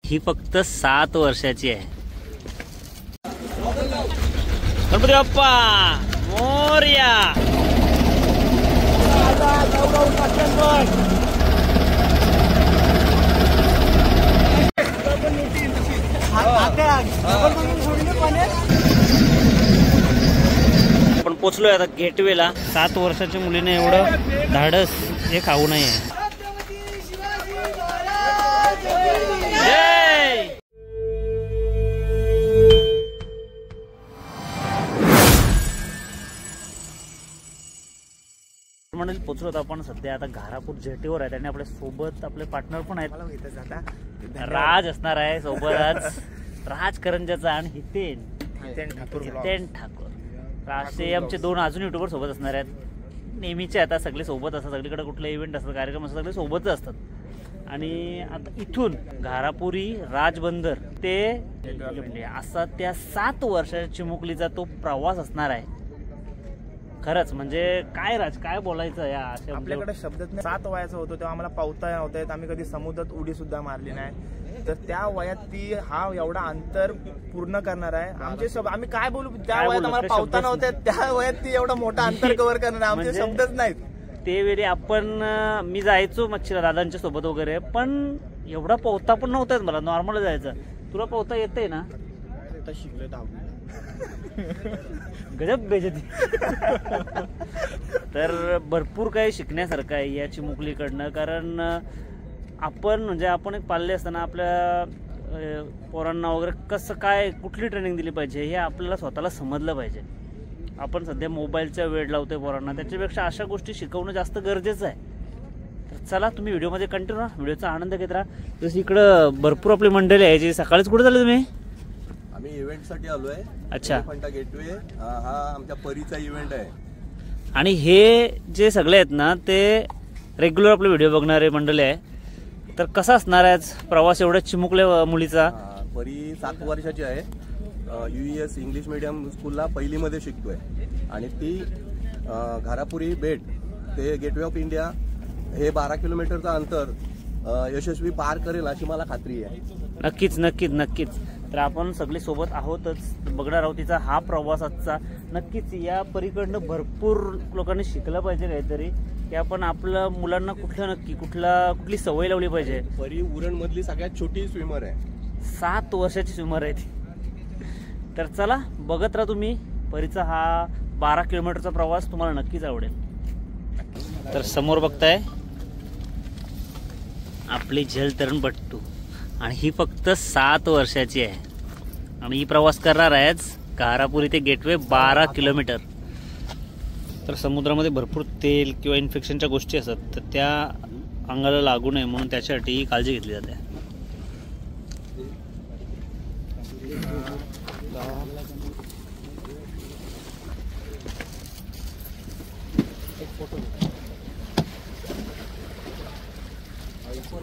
ही फक्त 7 वर्षाची आहे। गणपती बाप्पा मोरया। आपण पोचलोय आता गेटवेला। 7 वर्षाच्या मुलीने एवढं धाडस हे खाऊ नये। मंडळी पोचलो आपण सध्या आता घारापूर जेटीवर आहे। त्यांनी आपल्या सोबत आपले पार्टनर पण आहेत। राज असणार आहे सोबत आज, राज करंजाचा आणि हितेन ठाकूर असे आमचे 2 अजून युट्यूबर सोबत असणार आहेत। नेहमीचे आता सगळे सोबत असतात, सगळीकडे कुठले इव्हेंट असतात, कार्यक्रम असतात, सगळे सोबतच असतात। आणि आता इथून घारापुरी राजबंदर ते असा त्या 7 वर्षाच्या चिमुकलीचा तो प्रवास असणार आहे। खरंच म्हणजे काय राज काय बोलायचं या आपल्याकडे शब्दच नाही। 7 वयाचा होतो तेव्हा आम्हाला पावता नव्हता येत, आम्ही कधी समुद्रात उडी सुद्धा मारली नाही। तर त्या वयात ती हा एवढा अंतर पूर्ण करणार आहे। आमचे शब्द आम्ही काय बोलू, त्या वयात आम्हाला पावता नव्हते, त्या वयात ती एवढा मोठा अंतर कव्हर करणार आहे, आमचे शब्दच नाहीत। ते वेळी आपण मी जायचो मच्छीला दादांच्या सोबत वगैरे, पण एवढा पोहता पण नव्हता मला, नॉर्मल जायचं। तुला पोहता येतंय ना? शिकले 10वी गजब बेजती। तर भरपूर काही शिकण्यासारखं आहे या चिमुकलीकडनं, कारण आपण म्हणजे आपण एक पाल्ले असताना आपल्या पोरांना वगैरे कसं काय कुठली ट्रेनिंग दिली पाहिजे हे आपल्याला स्वतःला समजलं पाहिजे। आपण सध्या मोबाईलचा वेळ लावतोय पोरांना, त्याच्यापेक्षा अशा गोष्टी शिकवणं जास्त गरजेचं आहे। तर चला तुम्ही व्हिडिओमध्ये कंटिन्यू राहा, व्हिडिओचा आनंद घेत राहा। जसं इकडं भरपूर आपली मंडळी आहे जी सकाळीच कुठे झाले तुम्ही? आम्ही इव्हेंट साठी आलोय। अच्छा, फंटा गेटवे हा आमच्या परीचा इव्हेंट आहे। आणि हे जे सगळे आहेत ना ते रेग्युलर आपले व्हिडिओ बघणारे मंडळी आहे। तर कसा असणार आहे प्रवास एवढ्या चिमुकल्या मुलीचा? परी 7 वर्षाची आहे, UES इंग्लिश मीडियम स्कूलला पहिलीमध्ये शिकतोय आणि ती घारापुरी बेट ते गेटवे ऑफ इंडिया हे 12 किलोमीटरचं अंतर यशस्वी पार करेल अशी मला खात्री आहे। नक्कीच नक्कीच नक्कीच। तर आपण सगळे सोबत आहोतच, बघणार आहोत तिचा हा प्रवासाचा। नक्कीच या परीकडनं भरपूर लोकांनी शिकलं पाहिजे काहीतरी, की आपण आपल्या मुलांना कुठली सवय लावली पाहिजे। परी उरण मधली सगळ्यात छोटी स्विमर आहे, 7 वर्षाची स्विमर आहे ती। तर चला बघत राहा तुम्ही परीचा हा 12 किलोमीटरचा प्रवास, तुम्हाला नक्कीच आवडेल। तर समोर बघताय आपली जलतरणपट्टू आणि ही फक्त 7 वर्षाची आहे आणि ही प्रवास करणार आहेच घारापुरी ते गेटवे 12 किलोमीटर। तर समुद्रामध्ये भरपूर तेल किंवा इन्फेक्शनच्या गोष्टी असतात, तर त्या अंगाला लागू नये म्हणून त्याच्यासाठी काळजी घेतली जाते।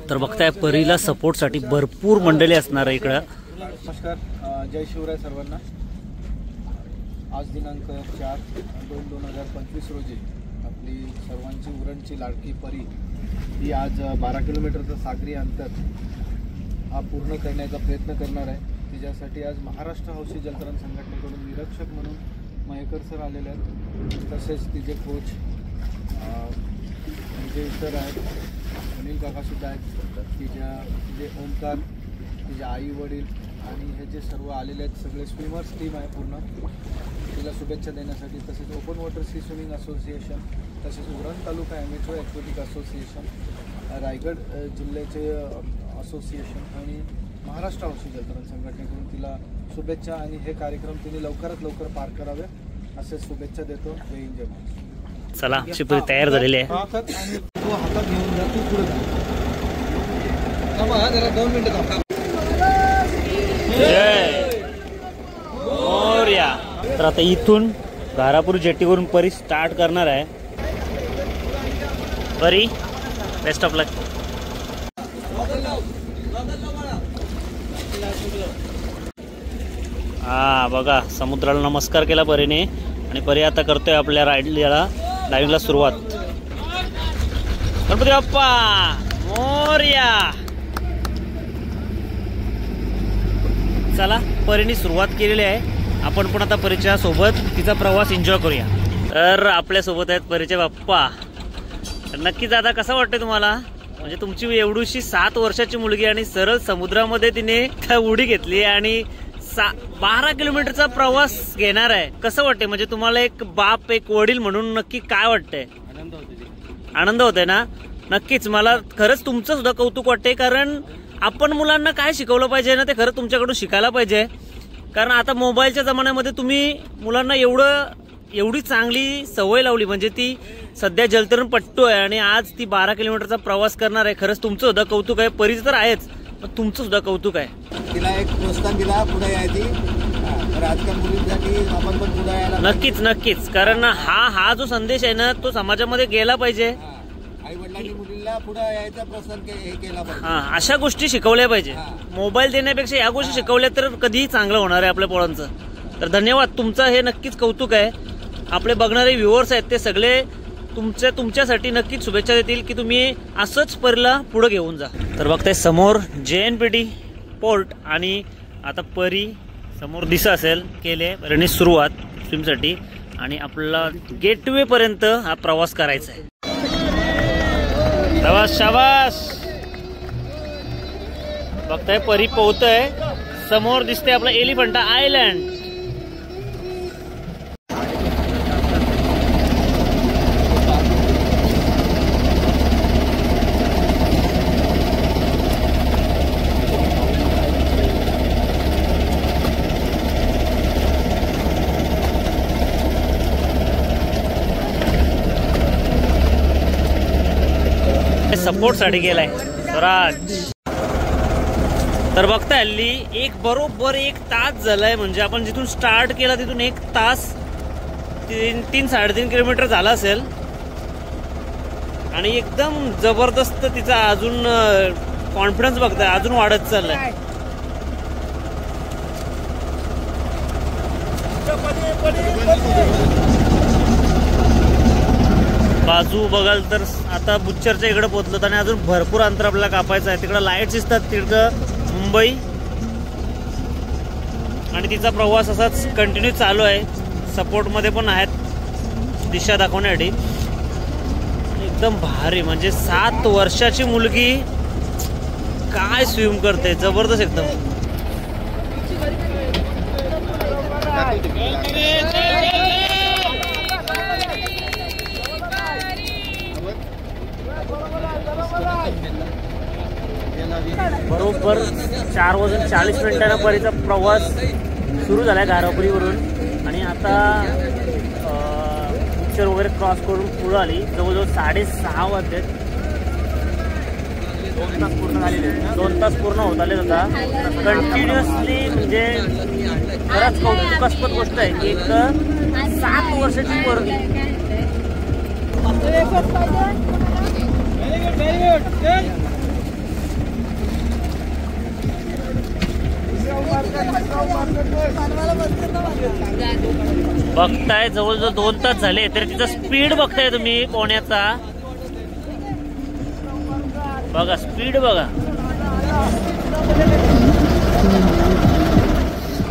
तर बघताय परीला सपोर्टसाठी भरपूर मंडळी असणार आहे इकडं। नमस्कार, जय शिवराय सर्वांना। आज दिनांक 4/2/2025 रोजी आपली सर्वांची उरणची लाडकी परी ही आज 12 किलोमीटरचं सागरी अंतर हा पूर्ण करण्याचा प्रयत्न करणार आहे। तिच्यासाठी आज महाराष्ट्र हौशी जलतरण संघटनेकडून निरीक्षक म्हणून मयेकर सर आलेले आहेत, तसेच तिचे कोच विजय सर आहेत, अनिल काकासुद्धा आहेत, तिच्या जे ओंकार, तिचे आई वडील आणि हे जे सर्व आलेले आहेत सगळे स्विमर्स टीम आहे पूर्ण, तिला शुभेच्छा देण्यासाठी। तसेच open water sea swimming association, तसेच Uran taluka amateur athletic association, Raigad जिल्ह्याचे असोसिएशन आणि महाराष्ट्र हौशी जलतरण संघटनेकडून तिला शुभेच्छा आणि हे कार्यक्रम तिने लवकरात लवकर पार करावे असे शुभेच्छा देतो। जय हिंद, जय महाराष्ट्र। चला आमची परी तयार झालेली आहे। आणि तो हातात घेऊन जा, तू पुढे जा, जरा 2 मिनिटं थांबा। जय मोरया। तर आता इथून घारापुरी जेटीवरून परी स्टार्ट करणार आहे। परी बेस्ट ऑफ लक। हा बघा समुद्राला नमस्कार केला परीने आणि परी आता करतोय आपल्या डायव्हिंगला सुरुवात। गणपती बाप्पा मोरया। चला परीने सुरुवात केलेली आहे, आपण पण आता परीच्या सोबत तिचा प्रवास एन्जॉय करूया. तर आपल्या सोबत आहेत परीचे बाप्पा. नक्कीच दादा कसं वाटतं तुम्हाला? म्हणजे तुमची एवढीशी 7 वर्षाची मुलगी आणि सरळ समुद्रामध्ये तिने उडी घेतली आणि 12 किलोमीटरचा प्रवास घेणार आहे. कसं वाटतंय? म्हणजे तुम्हाला एक बाप एक वडील म्हणून नक्की काय वाटतंय? आनंद होतोय ना? नक्कीच मला खरंच तुमचं सुद्धा कौतुक वाटतंय, कारण आपण मुलांना काय शिकवलं पाहिजे ना ते खरं तुमच्याकडून शिकायला पाहिजे. कारण आता मोबाईलच्या जमान्यामध्ये तुम्ही मुलांना एवढी चांगली सवय लावली, म्हणजे ती सध्या जलतरण पट्टू आहे आणि आज ती 12 किलोमीटरचा प्रवास करणार आहे. खरंच तुमचं सुद्धा कौतुक आहे. परीचं तर आहेच, पण तुमचं सुद्धा कौतुक आहे. तिला एक प्रोत्साहन दिला पुढे यायची, आजकाल मुलींसाठी आपण पण पुढे यायला. नक्कीच कारण हा जो संदेश आहे ना तो समाजामध्ये गेला पाहिजे. आई वडिलांनी मुलीला पुढे यायचं प्रोत्साहन केला पाहिजे. अशा गोष्टी शिकवल्या पाहिजे. मोबाईल देण्यापेक्षा या गोष्टी शिकवल्या तर कधीही चांगलं होणार आहे आपल्या पोरांचं. तर धन्यवाद तुमचं, हे नक्कीच कौतुक आहे. आपले बघणारे व्ह्युअर्स आहेत ते सगळे तुमच्यासाठी नक्कीच शुभेच्छा देतील की तुम्ही असंच परीला पुढे घेऊन जा. तर बघताय समोर JNPT पोर्ट आणि आता परी समोर दिसत असेल केले परीने सुरुवात स्विमसाठी आणि आपल्याला गेटवे पर्यंत हा प्रवास करायचा आहे. शाबास बघताय परी पोहतोय. समोर दिसते आपला एलिफंटा आयलँड. सपोर्ट साठी गेलाय स्वराज. तर बघताय हल्ली बरोबर 1 तास झालाय, म्हणजे आपण जिथून स्टार्ट केला तिथून 1 तास 3-3.5 किलोमीटर झाला असेल आणि एकदम जबरदस्त तिचा अजून कॉन्फिडन्स बघताय अजून वाढत चाललाय. बाजू बघाल तर आता बुच्चरच्या इकडे पोहोचलो आणि अजून भरपूर अंतर आपल्याला कापायचं आहे. तिकडे लाईट्स दिसतात, तिकडं मुंबई आणि तिचा प्रवास असाच कंटिन्यू चालू आहे. सपोर्टमध्ये पण आहेत दिशा दाखवण्यासाठी. एकदम भारी, म्हणजे 7 वर्षाची मुलगी काय स्विम करते, जबरदस्त एकदम. बरोबर 4:40 परीचा प्रवास सुरू झालाय घारापुरीवरून आणि आता पिक्चर वगैरे क्रॉस करून पुढे आली. जवळजवळ 6:30 वाजले. 2 तास पूर्ण झालेले, 2 तास पूर्ण होत आले होता कंटिन्युअसली. म्हणजे खरंच कौतुकास्पद गोष्ट आहे की एक 7 वर्षाची पोरगी. बघताय जवळजवळ 2 तास झाले तर तिचा स्पीड बघताय तुम्ही पोहण्याचा. बघा स्पीड बघा.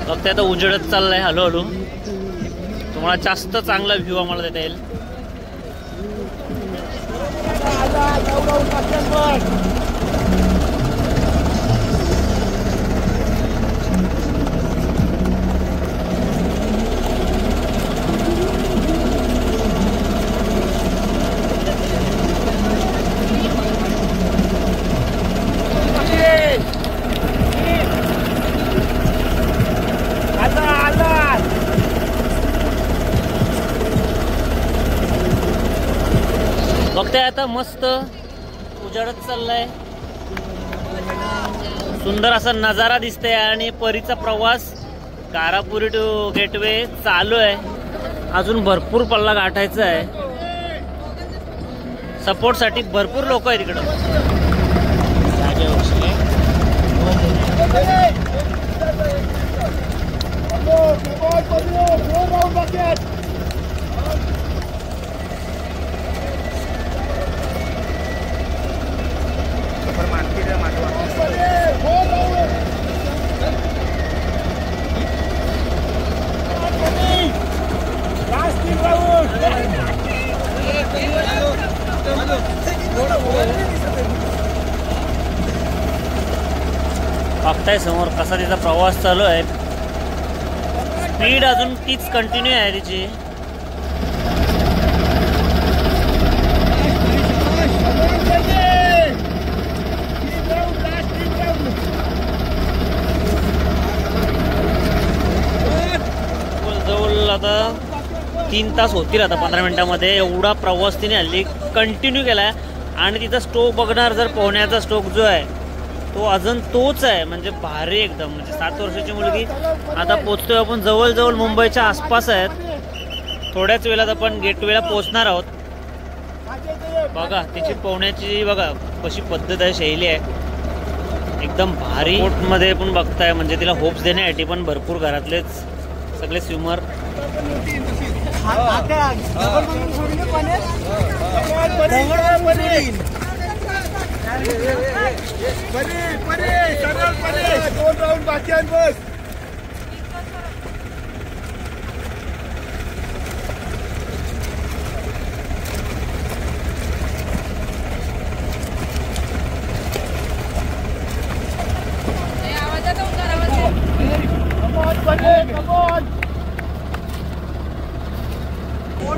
बघताय आता उजेडत चाललाय हळूहळू. तुम्हाला जास्त चांगला व्ह्यू आम्हाला देता येईल. बघताय आता मस्त उजाडत चाललाय. सुंदर असा नजारा दिसतोय आणि परीचा प्रवास घारापुरी टू गेटवे चालू आहे. अजून भरपूर पल्ला गाठायचा आहे. सपोर्ट साठी भरपूर लोक आहेत तिकडं. बघताय समोर कसा तिचा प्रवास चालू आहे. स्पीड अजून तीच कंटिन्यू आहे तिची. जवळ आता 3 तास होतील आता 15 मिनिटांमध्ये. एवढा प्रवास तिने हल्ली कंटिन्यू केलाय. आणि तिचा स्ट्रोक बघणार जर पोहण्याचा स्ट्रोक जो आहे तो अजून तोच आहे. म्हणजे भारी एकदम. म्हणजे 7 वर्षाची मुलगी. आता पोचतोय आपण जवळजवळ मुंबईच्या आसपास आहेत. थोड्याच वेळात आपण गेटवेला पोहोचणार आहोत. बघा तिची पोहण्याची बघा कशी पद्धत आहे, शैली आहे एकदम भारी. बोटमध्ये पण बघताय म्हणजे तिला होप्स देण्यासाठी पण भरपूर घरातलेच सगळे स्विमर.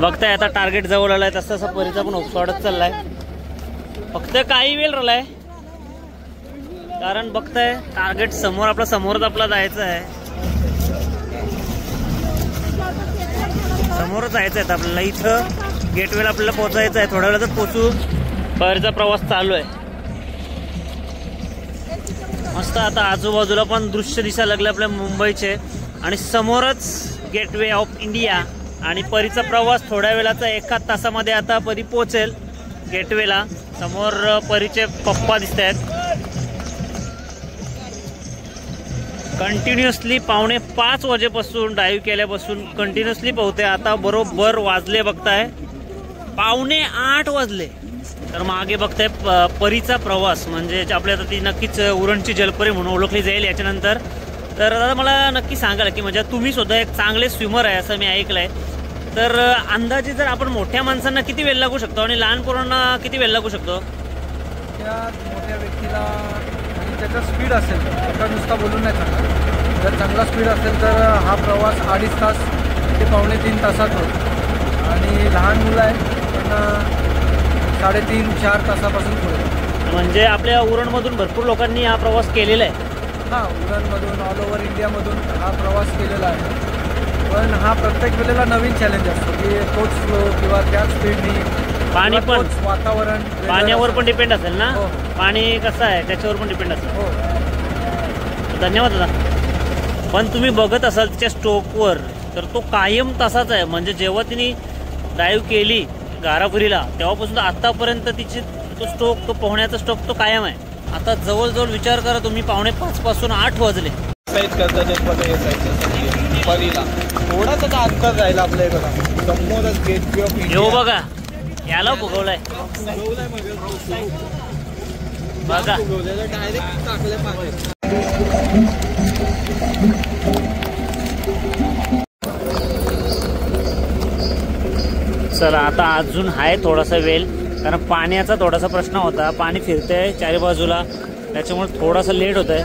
बघताय आता टार्गेट जवळ आलाय. तसं तसं परीचा पण उपस वाढत चाललाय. फक्त काही वेळ राहिलाय कारण बघताय टार्गेट समोर आपला समोरच आपला जायचं आहे. समोरच जायचं आहे आपल्याला. इथं गेटवेला आपल्याला पोहोचायचं आहे. थोड्या वेळातच पोहोचू. परीचा प्रवास चालू आहे मस्त. आता आजूबाजूला पण दृश्य दिसायला लागले आपल्या मुंबईचे. आणि समोरच गेटवे ऑफ इंडिया. आणि परीचा प्रवास थोड्या वेळाचा 1 तासामध्ये आता परी पोहोचेल गेटवेला. समोर परीचे पप्पा दिसत आहेत. कंटिन्युअसली 4:45 वाजेपासून डाईव्ह केल्यापासून कंटिन्युअसली पोहते. आता बरोबर वाजले बघताय 7:45 वाजले. तर मागे बघताय परीचा प्रवास. म्हणजे आपल्या आता ती नक्कीच उरणची जलपरी म्हणून ओळखली जाईल याच्यानंतर. तर दादा मला नक्की सांगाल की म्हणजे तुम्ही सुद्धा एक चांगले स्विमर आहे असं मी ऐकलंय. तर अंदाजे जर आपण मोठ्या माणसांना किती वेळ लागू शकतो आणि लहान पोरांना किती वेळ लागू शकतो? त्या मोठ्या व्यक्तीला आणि त्याचा स्पीड असेल तर नुसता बोलून नाही चांगला. जर चांगला स्पीड असेल तर हा प्रवास 2.5 तास ते 3.25 तासात होतो. आणि लहान मुलं आहेत त्यांना 3.5-4 तासापासून पुढे. म्हणजे आपल्या उरणमधून भरपूर लोकांनी हा प्रवास केलेला आहे. हां, उरणमधून ऑल ओव्हर इंडियामधून हा प्रवास केलेला आहे. पण हा प्रत्येक वेळेला नवीन चॅलेंज असतो की तोच फ्लो किंवा त्याच स्पीडनी. पाणी पण वातावरण पाण्यावर पण डिपेंड असेल ना. हो. पाणी कसं आहे त्याच्यावर पण डिपेंड असेल. हो. धन्यवाद दादा. पण तुम्ही बघत असाल तिच्या स्ट्रोकवर तर तो कायम तसाच आहे. म्हणजे जेव्हा तिने डाईव्ह केली गारापुरीला तेव्हापासून आतापर्यंत तिची तो स्ट्रोक, तो पोहण्याचा स्ट्रोक तो कायम आहे. आता जवळजवळ विचार करा तुम्ही 5:45 पासून 8 वाजले. साईज करतात परीला थोडासा अंतर जायला आपल्या इकडं समोरच गेटवे ऑफ इंडिया. हो बघा याला फुगवलाय बघा. डायरेक्ट टाकलं पाण्यात. चला आता अजून आहे थोडासा वेळ कारण पाण्याचा थोडासा प्रश्न होता. पाणी फिरतंय चारी बाजूला त्याच्यामुळे थोडासा लेट होत आहे.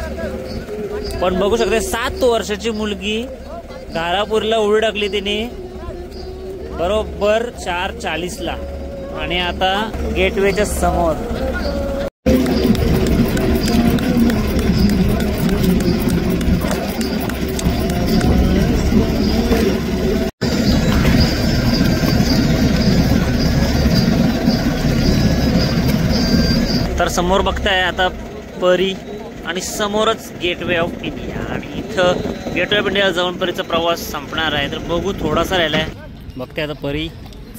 पण बघू शकते 7 वर्षाची मुलगी गारापूरला उडी टाकली तिने बरोबर 4:40ला. आणि आता गेटवेच्या समोर तर समोर बघताय आता परी आणि समोरच गेटवे ऑफ इंडिया. आणि इथं गेटवे ऑफ इंडिया जाऊन परीचा प्रवास संपणार आहे. तर बघू थोडासा राहिलाय. बघते आता परी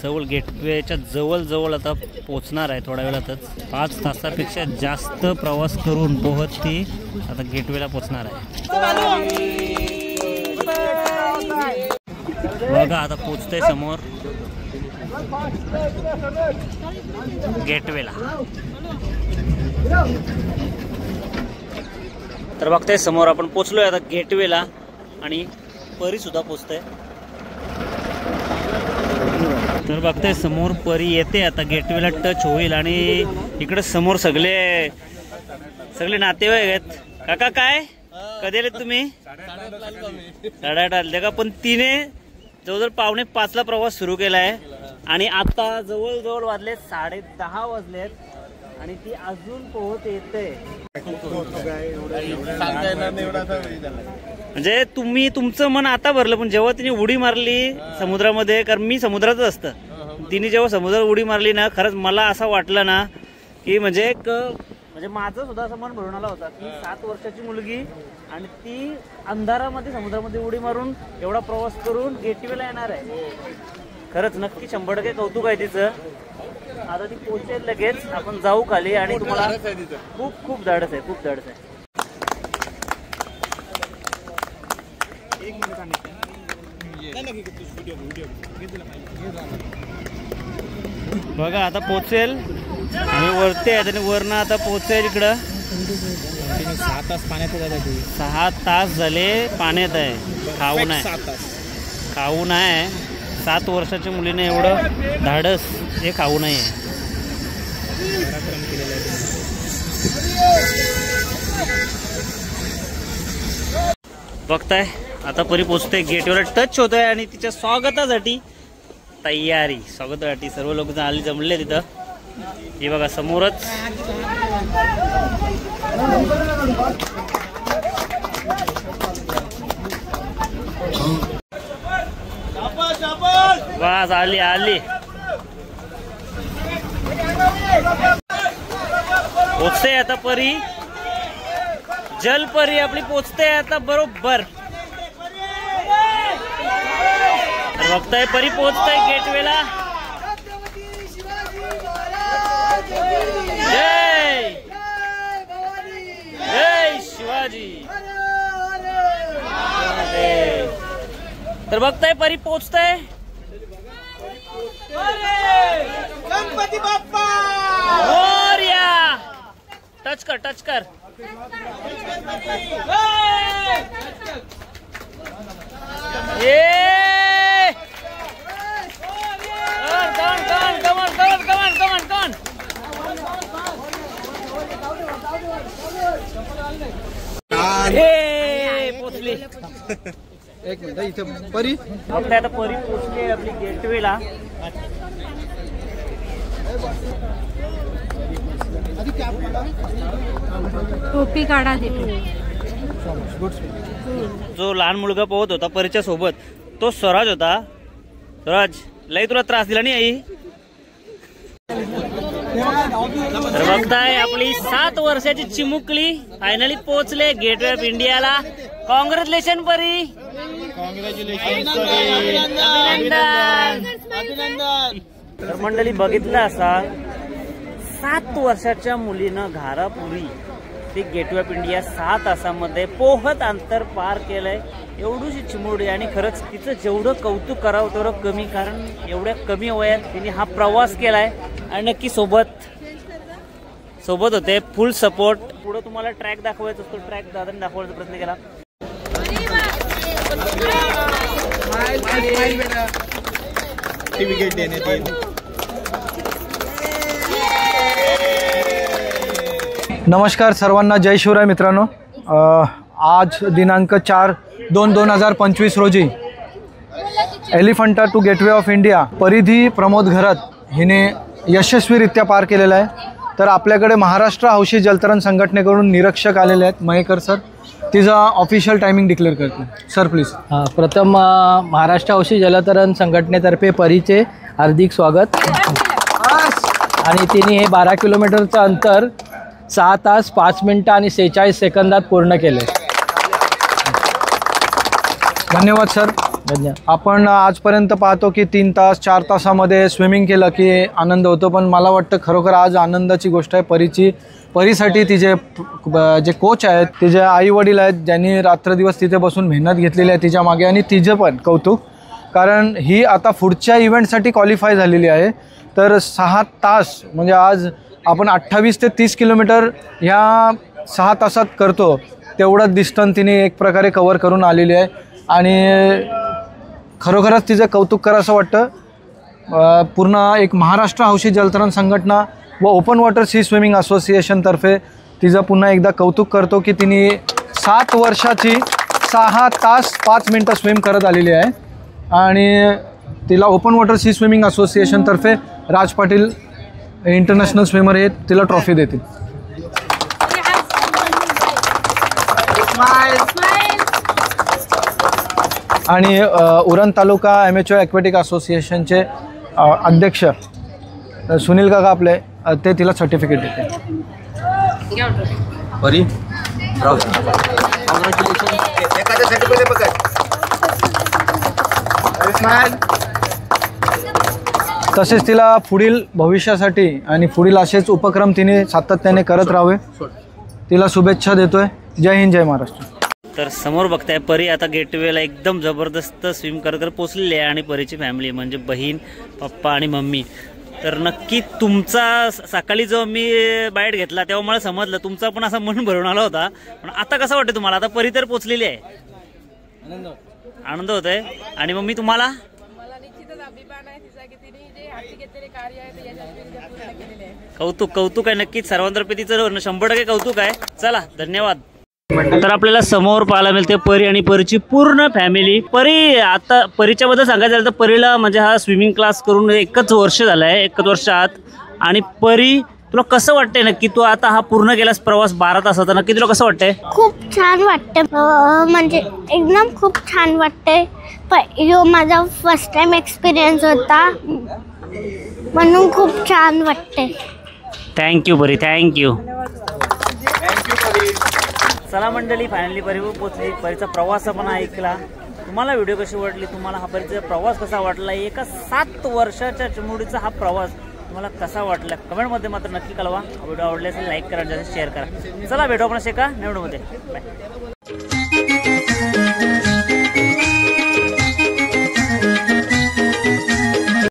जवळ गेटवेच्या जवळ आता पोचणार आहे थोड्या वेळातच. 5 तासापेक्षा जास्त प्रवास करून पोहत ती आता गेटवेला पोचणार आहे. बघा आता पोचते समोर गेटवेला. तर बघताय समोर आपण पोचलोय आता गेटवेला आणि परी सुद्धा पोचते. तर बघताय समोर परी येते आता गेटवेला टच होईल. आणि इकडे समोर सगळे नातेवाईक आहेत. काका काय कधी आले तुम्ही? 8:30 आले का? पण तिने जवळजवळ 5:45ला प्रवास सुरू केलाय आणि आता जवळजवळ वाजले 10:30 वाजलेत आणि ती अजून पोहत येते. म्हणजे तुमचं मन आता भरलं. पण जेव्हा तिने उडी मारली समुद्रामध्ये, कारण मी समुद्रातच असतं, तिने जेव्हा समुद्रात उडी मारली ना, खरंच मला असं वाटलं ना की म्हणजे माझं सुद्धा असं मन भरून आला होता की 7 वर्षाची मुलगी आणि ती अंधारामध्ये समुद्रामध्ये उडी मारून एवढा प्रवास करून गेटवेला येणार आहे. खरंच नक्की 100% कौतुक आहे तिचं. आता ती पोहोचेल लगेच, आपण जाऊ खाली आणि तुम्हाला खूप धाडस आहे, खूप धाडस आहे. बघा आता पोहोचेल, आम्ही वरती आहे आणि वरनं आता पोहोचेल इकडं. 6 तास पाण्यात जातात. 6 तास झाले पाण्यात आहे, खाऊन आहे, खाऊ नाही. 7 वर्षाच्या मुलीने एवढं धाडस हे खाऊ नाही आहे. बघताय आता परी पोचते, गेटवर टच होतोय आणि तिच्या स्वागतासाठी तयारी. स्वागतासाठी सर्व लोक आली जमले तिथं. हे बघा समोरच वाज आली आली. पोचते आता परी, जलपरी आपली पोचते आता बरोबर. बघताय परी पोचताय गेटवेला. जय जय शिवाजी. तर बघताय परी पोचताय. गणपती बाप्पा मोरया. टच कर टच कर. पोचली. एक मिनिट इथे परी आता परी पोचली आपली गेटवेला. टोपी काढा देतो. जो लहान मुलगा पोहत होता परीच्या सोबत तो स्वराज होता. स्वराज लई तुला त्रास दिला नाही आई? तर बघताय आपली 7 वर्षाची चिमुकली फायनली पोहोचले गेटवे ऑफ इंडियाला. कॉंग्रॅच्युलेशन परी. तर मंडळी बघितलं असा 7 वर्षाच्या मुलीनं घारापुरी ते गेटवे ऑफ इंडिया 6 तासामध्ये पोहत अंतर पार केलंय. एवढीशी चिमुरडी आणि खरंच तिचं जेवढं कौतुक करावं तेवढं कमी, कारण एवढ्या कमी वयात तिने हा प्रवास केलाय आणि नक्की सोबत होते फुल सपोर्ट. पुढे तुम्हाला ट्रॅक दाखवायचा असतो, ट्रॅक दादाने दाखवण्याचा प्रयत्न केला. नमस्कार सर्वांना, जय शिवराय मित्रांनो. आज दिनांक 4/2/2025 रोजी Elephanta to Gateway of India Paridhi Pramod Gharat हिने यशस्वीरित्या पार केलेला आहे. तर आपल्याकडे महाराष्ट्र हौशी जलतरण संघटनेकडून निरीक्षक आलेले आहेत. मयेकर सर तिचा ऑफिशियल टायमिंग डिक्लेअर करते. Sir please. प्रथम महाराष्ट्र हौशी जलतरण संघटनेतर्फे परीचे हार्दिक स्वागत. आणि तिने हे 12 किलोमीटरचं अंतर 6 तास 5 मिनिटं आणि 46 सेकंदात पूर्ण केले. धन्यवाद सर. धन्यवाद. आपण आजपर्यंत पाहतो की 3 तास 4 तासामध्ये स्विमिंग केलं की आनंद होतो, पण मला वाटतं खरोखर आज आनंदाची गोष्ट आहे. परीसाठी तिचे जे कोच आहेत, तिचे आई वडील आहेत, ज्यांनी रात्रदिवस तिथे बसून मेहनत घेतलेली आहे तिच्या मागे, आणि तिचं पण कौतुक, कारण ही आता पुढच्या इव्हेंटसाठी क्वालिफाय झालेली आहे. तर 6 तास म्हणजे आज आपण 28 ते 30 किलोमीटर ह्या 6 तासात करतो तेवढंच डिस्टन्स तिने एक प्रकारे कवर करून आलेली आहे. आणि खरोखरच तिचं कौतुक करावं असं वाटतं. पूर्ण एक महाराष्ट्र हौशी जलतरण संघटना व ओपन वॉटर सी स्विमिंग असोसिएशनतर्फे तिचं पुन्हा एकदा कौतुक करतो की तिने 7 वर्षाची 6 तास 5 मिनटं स्विम करत आलेली आहे आणि तिला ओपन वॉटर सी स्विमिंग असोसिएशनतर्फे राज पाटील इंटरनॅशनल स्विमर हे तिला ट्रॉफी देतील. आणि उरण तालुका ॲमेच्युअर ॲक्वेटिक असोसिएशनचे अध्यक्ष सुनील काका आपले ते तिला सर्टिफिकेट देते. तसेच तिला पुढील भविष्यासाठी आणि पुढील असेच उपक्रम तिने सातत्याने करत राहावे. तिला शुभेच्छा देतोय. जय हिंद, जय महाराष्ट्र. तर समोर बघताय परी आता गेटवेला एकदम जबरदस्त स्विम करत पोचलेली आहे आणि परीची फॅमिली म्हणजे बहीण, पप्पा आणि मम्मी. तर नक्की तुमचा सकाळी जो मी बाईट घेतला तेव्हा मला समजलं तुमचा पण असा मन भरून आला होता. पण आता कसं वाटतं तुम्हाला? आता परी तर पोचलेली आहे, आनंद होतोय. आणि मम्मी तुम्हाला? कौतुक कौतुक आहे नक्कीच. सर्वांतर्फे तिचं 100% कौतुक आहे. चला धन्यवाद. तर आपल्याला समोर पाहायला मिळते परी आणि परीची पूर्ण फॅमिली. परी, आता परीच्या बद्दल सांगायचं झालं तर परीला म्हणजे हा स्विमिंग क्लास करून 1 वर्ष झालं आहे, 1 वर्ष आत. आणि परी तुला कसं वाटतंय नक्की? तू आता हा पूर्ण केलास प्रवास 12 तासाचा, नक्की तुला कसं वाटतंय? खूप छान वाटतं, म्हणजे एकदम खूप छान वाटतंय. यो माझा फर्स्ट टाइम एक्सपिरियन्स होता म्हणून खूप छान वाटतंय. थँक्यू परी, थँक्यू. चला मंडळी, फायनली परी पोचली. परीचा प्रवास आपण ऐकला. तुम्हाला व्हिडिओ कशी वाटली? तुम्हाला हा परीचा प्रवास कसा वाटला? एका 7 वर्षाच्या चिमुडीचा हा प्रवास तुम्हाला कसा वाटला? कमेंटमध्ये मात्र नक्की कळवा. व्हिडिओ आवडला असेल लाईक करा, जास्त शेअर करा. चला भेटू आपण एका नवीन व्हिडिओमध्ये. बाय.